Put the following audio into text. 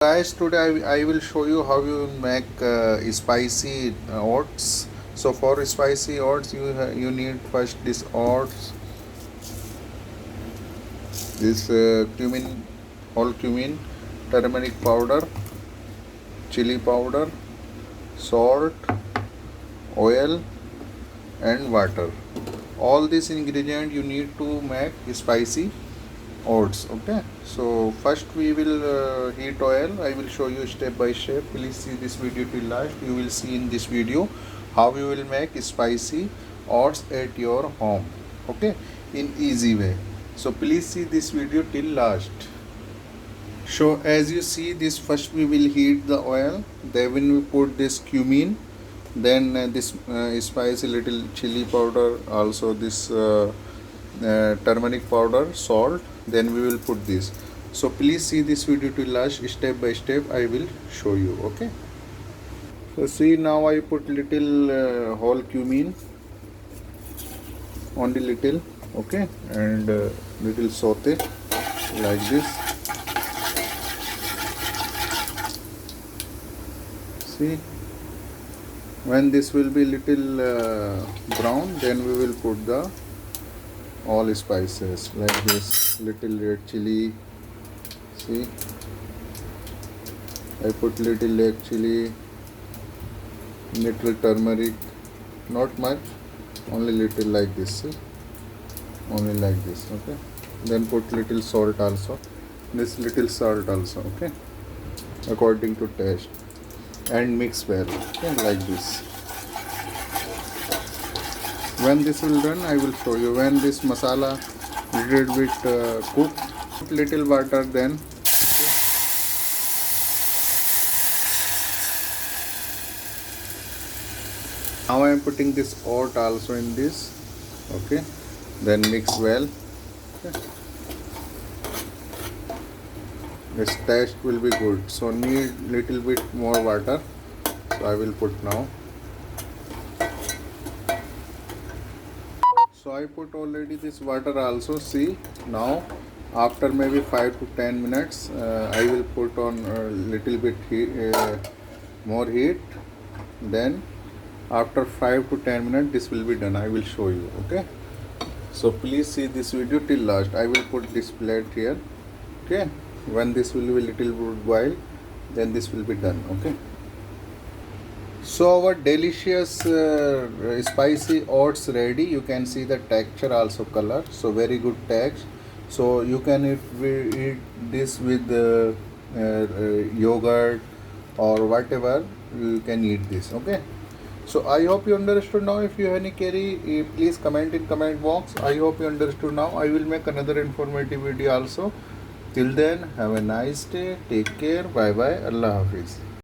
Guys, today I will show you how you make spicy oats. So for spicy oats, you need first this oats, this cumin, whole cumin, turmeric powder, chili powder, salt, oil, and water. All these ingredients you need to make spicy oats. Okay, so first we will heat oil. I will show you step by step. Please see this video till last. You will see in this video how you will make spicy oats at your home, okay, in easy way. So please see this video till last. So as you see this, first we will heat the oil, then we put this cumin, then this spicy little chili powder, also this turmeric powder, salt, then we will put this. So please see this video to last. Step by step I will show you. Okay, so see, now I put little whole cumin, only little, okay, and little saute like this. See, when this will be little brown, then we will put the all spices like this, little red chili. See, I put little red chili, little turmeric, not much, only little like this. See, only like this. Okay, then put little salt also, this little salt also, okay, according to taste, and mix well, okay, like this. When this will done, I will show you. When this masala little bit cooked, little water, then now I am putting this oat also in this, okay, then mix well, okay. This taste will be good, so need little bit more water, so I will put now. So I put already this water also. See, now after maybe 5 to 10 minutes I will put on a little bit more heat, then after 5 to 10 minutes this will be done. I will show you. Okay, so please see this video till last. I will put this plate here, okay. When this will be little bit boil, then this will be done. Okay, so our delicious spicy oats ready. You can see the texture also, color, so very good taste. So you can eat this with yogurt or whatever, you can eat this. Okay, so I hope you understood now. If you have any query, please comment in comment box. I hope you understood now. I will make another informative video also. Till then, have a nice day. Take care. Bye bye. Allah Hafiz.